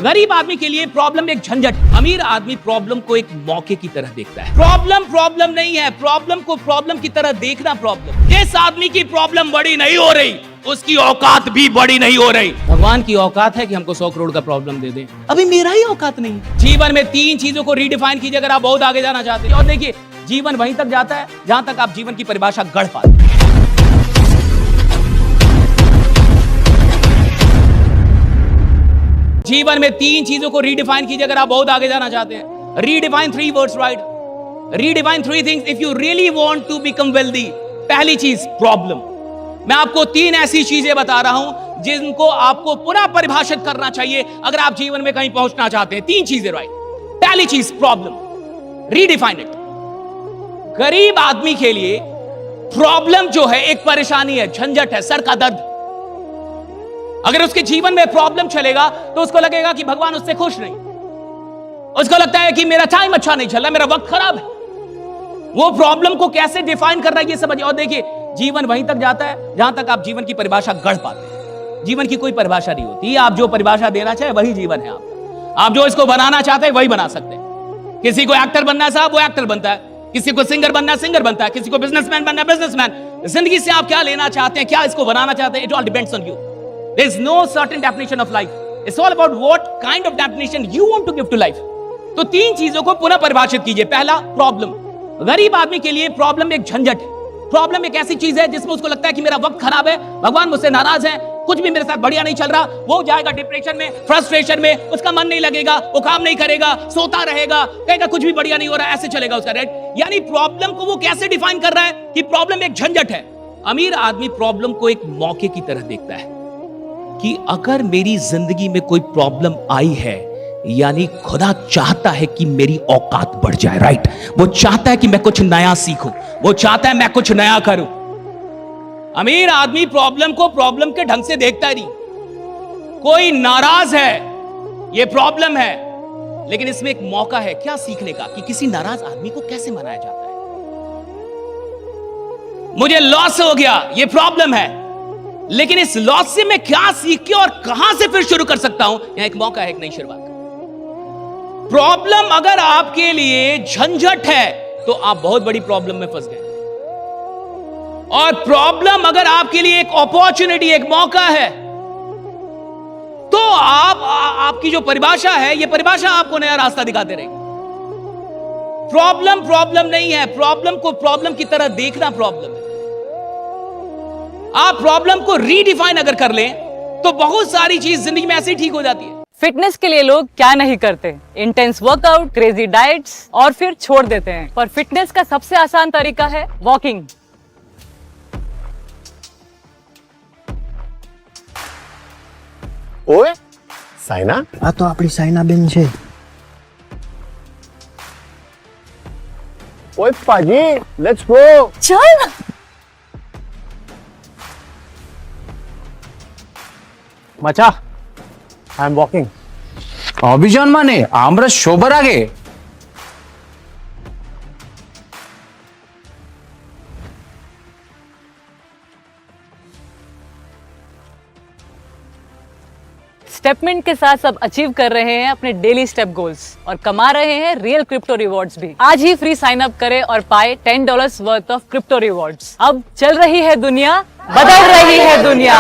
गरीब आदमी के लिए प्रॉब्लम एक झंझट, अमीर आदमी प्रॉब्लम को एक मौके की तरह देखता है। प्रॉब्लम नहीं है, प्रॉब्लम को प्रॉब्लम की तरह देखना प्रॉब्लम। जिस आदमी की प्रॉब्लम बड़ी नहीं हो रही उसकी औकात भी बड़ी नहीं हो रही। भगवान की औकात है कि हमको 100 करोड़ का प्रॉब्लम दे दे, अभी मेरा ही औकात नहीं। जीवन में 3 चीजों को रीडिफाइन कीजिए अगर आप बहुत आगे जाना चाहते हैं। और देखिए, जीवन वहीं तक जाता है जहां तक आप जीवन की परिभाषा गढ़ पाते हैं। जीवन में 3 चीजों को रीडिफाइन कीजिए अगर आप बहुत आगे जाना चाहते हैं। Redefine 3 words, right? Redefine 3 things if you really want to become wealthy. पहली चीज प्रॉब्लम। मैं आपको 3 ऐसी चीजें बता रहा हूं जिनको आपको पुनः परिभाषित करना चाहिए अगर आप जीवन में कहीं पहुंचना चाहते हैं। 3 चीजें, राइट? पहली चीज प्रॉब्लम, रीडिफाइन इट। गरीब आदमी के लिए प्रॉब्लम जो है एक परेशानी है, झंझट है, सर का दर्द। अगर उसके जीवन में प्रॉब्लम चलेगा तो उसको लगेगा कि भगवान उससे खुश नहीं, उसको लगता है कि मेरा टाइम अच्छा नहीं चल रहा, मेरा वक्त खराब है। वो प्रॉब्लम को कैसे डिफाइन कर रहा है ये समझिए। और देखिए, जीवन वहीं तक जाता है जहां तक आप जीवन की परिभाषा गढ़ पाते हैं। जीवन की कोई परिभाषा नहीं होती, आप जो परिभाषा देना चाहे वही जीवन है। आप जो इसको बनाना चाहते हैं वही बना सकते हैं। किसी को एक्टर बनना है साहब, वो एक्टर बनता है। किसी को सिंगर बनना है, सिंगर बनता है। किसी को बिजनेसमैन बनना है, बिजनेसमैन। जिंदगी से आप क्या लेना चाहते हैं, क्या इसको बनाना चाहते हैं, it all depends on you. There is no certain definition of life. It's all about what kind of definition you want to give to life. तो 3 चीजों को पुनः परिभाषित कीजिए। पहला, प्रॉब्लम। गरीब आदमी के लिए प्रॉब्लम एक झंझट है। प्रॉब्लम एक ऐसी चीज है जिसमें उसको लगता है कि मेरा वक्त खराब है, भगवान मुझसे नाराज है, कुछ भी मेरे साथ बढ़िया नहीं चल रहा। वो जाएगा डिप्रेशन में, फ्रस्ट्रेशन में, उसका मन नहीं लगेगा, वो काम नहीं करेगा, सोता रहेगा, कहेगा कुछ भी बढ़िया नहीं हो रहा, ऐसे चलेगा उसका, राइट? यानी प्रॉब्लम को वो कैसे डिफाइन कर रहा है कि प्रॉब्लम एक झंझट है। अमीर आदमी प्रॉब्लम को एक मौके की तरह देखता है कि अगर मेरी जिंदगी में कोई प्रॉब्लम आई है, यानी खुदा चाहता है कि मेरी औकात बढ़ जाए, राइट? वो चाहता है कि मैं कुछ नया सीखूं, वो चाहता है मैं कुछ नया करूं। अमीर आदमी प्रॉब्लम को प्रॉब्लम के ढंग से देखता ही नहीं। कोई नाराज है, ये प्रॉब्लम है, लेकिन इसमें एक मौका है क्या सीखने का कि किसी नाराज आदमी को कैसे मनाया जाता है। मुझे लॉस हो गया, ये प्रॉब्लम है, लेकिन इस लॉस से मैं क्या सीख के और कहां से फिर शुरू कर सकता हूं, यहां एक मौका है, एक नई शुरुआत। प्रॉब्लम अगर आपके लिए झंझट है तो आप बहुत बड़ी प्रॉब्लम में फंस गए, और प्रॉब्लम अगर आपके लिए एक अपॉर्चुनिटी, एक मौका है, तो आपकी जो परिभाषा है, ये परिभाषा आपको नया रास्ता दिखाते रहेगी। प्रॉब्लम नहीं है, प्रॉब्लम को प्रॉब्लम की तरह देखना प्रॉब्लम है। आप प्रॉब्लम को रीडिफाइन अगर कर लें तो बहुत सारी चीज जिंदगी में ऐसे ही ठीक हो जाती है। फिटनेस के लिए लोग क्या नहीं करते, इंटेंस वर्कआउट, क्रेजी डाइट्स, और फिर छोड़ देते हैं। पर फिटनेस का सबसे आसान तरीका है वॉकिंग। ओए साइना, આ તો આપણી સાયનાબેન છે। ओए पाजी, लेट्स गो। चल। मचा, आई एम वॉकिंग। অভিযান মানে আমরা সবার আগে। स्टेपमेंट के साथ सब अचीव कर रहे हैं अपने डेली स्टेप गोल्स और कमा रहे हैं रियल क्रिप्टो रिवॉर्ड्स भी। आज ही फ्री साइन अप करें और पाए $10 वर्थ ऑफ क्रिप्टो रिवॉर्ड्स। अब चल रही है दुनिया, बदल रही है दुनिया।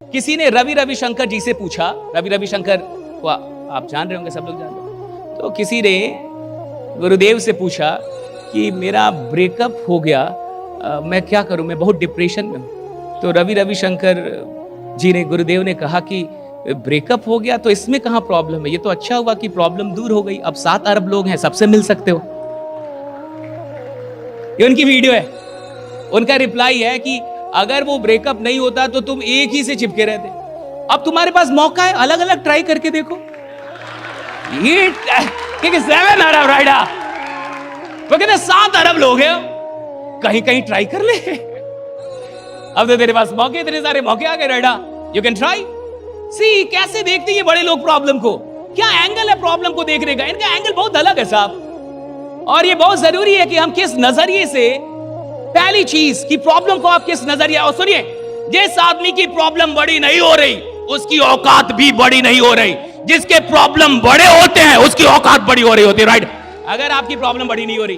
किसी ने रवि रविशंकर जी से पूछा, रवि रविशंकर को आप जान रहे होंगे, सब लोग जान रहे होंगे। तो किसी ने गुरुदेव से पूछा कि मेरा ब्रेकअप हो गया, मैं क्या करूं, मैं बहुत डिप्रेशन में हूं। तो रवि रविशंकर जी ने, गुरुदेव ने कहा कि ब्रेकअप हो गया तो इसमें कहां प्रॉब्लम है, ये तो अच्छा हुआ कि प्रॉब्लम दूर हो गई, अब 7 अरब लोग हैं, सबसे मिल सकते हो। ये उनकी वीडियो है। उनका रिप्लाई है कि अगर वो ब्रेकअप नहीं होता तो तुम एक ही से चिपके रहते, अब तुम्हारे पास मौका है, अलग अलग ट्राई करके देखो। ये 7 अरब राइडा, तो कहते 7 अरब लोग हैं, कहीं कहीं ट्राई कर ले। अब तो तेरे पास मौके, इतने सारे मौके आ गए राइडा, यू कैन ट्राई। सी कैसे देखते ये बड़े लोग प्रॉब्लम को, क्या एंगल है प्रॉब्लम को देखने का, इनका एंगल बहुत अलग है साहब। और ये बहुत जरूरी है कि हम किस नजरिए से, पहली चीज कि प्रॉब्लम को आप किस नजरिए, और सुनिए जिस आदमी की प्रॉब्लम बड़ी नहीं हो रही उसकी औकात भी बड़ी नहीं हो रही। जिसके प्रॉब्लम बड़े होते हैं उसकी औकात बड़ी हो रही होती है, राइट? अगर आपकी प्रॉब्लम बड़ी नहीं हो रही,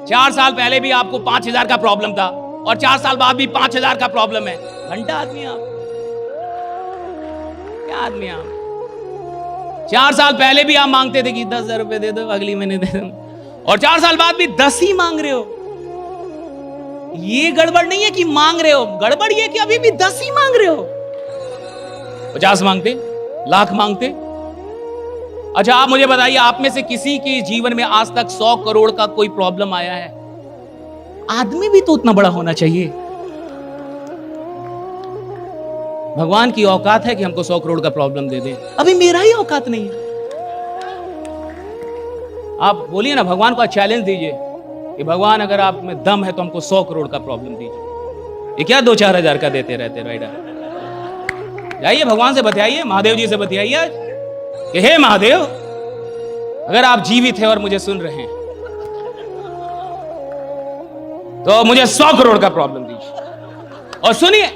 4 साल पहले भी आपको 5,000 का प्रॉब्लम था और 4 साल बाद भी 5,000 का प्रॉब्लम है, घंटा आदमी आप, क्या आदमी आप? 4 साल पहले भी आप मांगते थे कि 10,000 रुपए दे दो, अगली महीने दे दो, और 4 साल बाद भी 10 ही मांग रहे हो। ये गड़बड़ नहीं है कि मांग रहे हो, गड़बड़ ये कि अभी भी 10 ही मांग रहे हो। 50 मांगते, लाख मांगते। अच्छा, आप मुझे बताइए, आप में से किसी के जीवन में आज तक 100 करोड़ का कोई प्रॉब्लम आया है? आदमी भी तो उतना बड़ा होना चाहिए। भगवान की औकात है कि हमको 100 करोड़ का प्रॉब्लम दे दे, अभी मेरा ही औकात नहीं है। आप बोलिए ना, भगवान को चैलेंज दीजिए कि भगवान अगर आप में दम है तो हमको 100 करोड़ का प्रॉब्लम दीजिए। ये क्या 2-4 हजार का देते रहते, राइट? जाइए भगवान से बतियाइए, महादेव जी से बतियाइए आज कि हे महादेव, अगर आप जीवित हैं और मुझे सुन रहे हैं तो मुझे 100 करोड़ का प्रॉब्लम दीजिए। और सुनिए,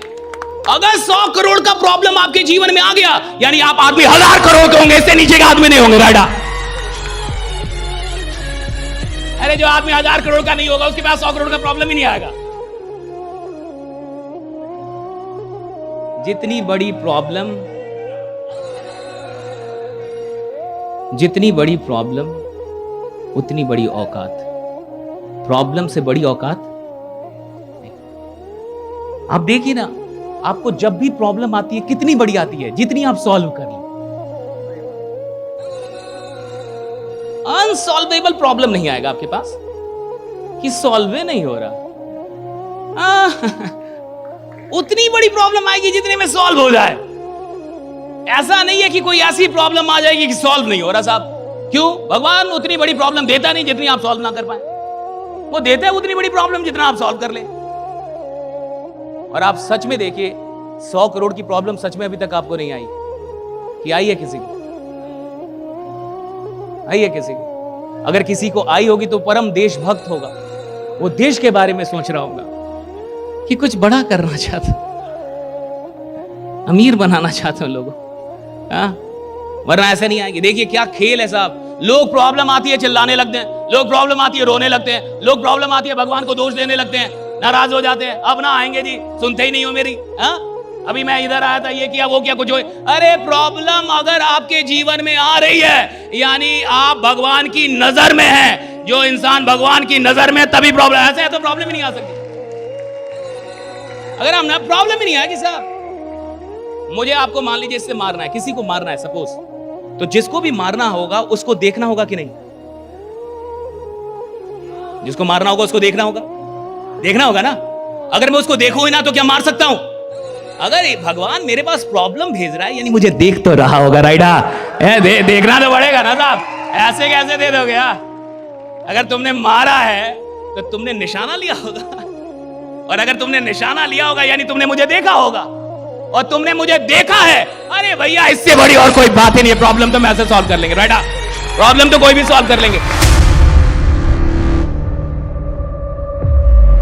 अगर 100 करोड़ का प्रॉब्लम आपके जीवन में आ गया, यानी आप आदमी 1000 करोड़ के होंगे, इससे नीचे के आदमी नहीं होंगे, राइट? अरे जो आदमी 1000 करोड़ का नहीं होगा उसके पास 100 करोड़ का प्रॉब्लम ही नहीं आएगा। जितनी बड़ी प्रॉब्लम उतनी बड़ी औकात। प्रॉब्लम से बड़ी औकात नहीं। आप देखिए ना, आपको जब भी प्रॉब्लम आती है कितनी बड़ी आती है, जितनी आप सॉल्व कर लें। अनसॉल्वेबल प्रॉब्लम नहीं आएगा आपके पास कि सॉल्व नहीं हो रहा। उतनी बड़ी प्रॉब्लम आएगी जितने में सॉल्व हो जाए। ऐसा नहीं है कि कोई ऐसी प्रॉब्लम आ जाएगी कि सॉल्व नहीं हो रहा साहब। क्यों? भगवान उतनी बड़ी प्रॉब्लम देता नहीं जितनी आप सॉल्व ना कर पाए, वो देता है उतनी बड़ी प्रॉब्लम जितना आप सॉल्व कर ले। और आप सच में देखिए, 100 करोड़ की प्रॉब्लम सच में अभी तक आपको नहीं आई कि आई है किसी को? आई है किसी को? अगर किसी को आई होगी तो परम देशभक्त होगा, वो देश के बारे में सोच रहा होगा कि कुछ बड़ा करना चाहता, अमीर बनाना चाहता हूं लोगों, वरना ऐसे नहीं आएंगे। देखिए क्या खेल है साहब। लोग प्रॉब्लम आती है चिल्लाने लगते हैं, लोग प्रॉब्लम आती है रोने लगते हैं, लोग प्रॉब्लम आती है भगवान को दोष देने लगते हैं, नाराज हो जाते हैं, अब ना आएंगे जी, सुनते ही नहीं हो मेरी। अभी मैं इधर आया था, ये किया वो किया, कुछ हो। अरे प्रॉब्लम अगर आपके जीवन में आ रही है यानी आप भगवान की नजर में है। जो इंसान भगवान की नजर में, तभी प्रॉब्लम। ऐसे है तो प्रॉब्लम ही नहीं आ सकती। अगर हम ना, प्रॉब्लम ही नहीं आएगी साहब। मुझे आपको मान लीजिए इससे मारना है, किसी को मारना है सपोज, तो जिसको भी मारना होगा उसको देखना होगा कि नहीं? जिसको मारना होगा उसको देखना होगा, देखना होगा ना। अगर मैं उसको देखूं ही ना तो क्या मार सकता हूं? अगर भगवान मेरे पास प्रॉब्लम भेज रहा है यानी मुझे देख तो रहा होगा, राइडा? देखना तो पड़ेगा ना साहब। ऐसे कैसे दे दोगे? अगर तुमने मारा है तो तुमने निशाना लिया होगा, और अगर तुमने निशाना लिया होगा यानी तुमने मुझे देखा होगा, और तुमने मुझे देखा है। अरे भैया, इससे बड़ी और कोई बात ही नहीं है। प्रॉब्लम तो हम ऐसे सॉल्व कर लेंगे, राइट? प्रॉब्लम तो कोई भी सॉल्व कर लेंगे।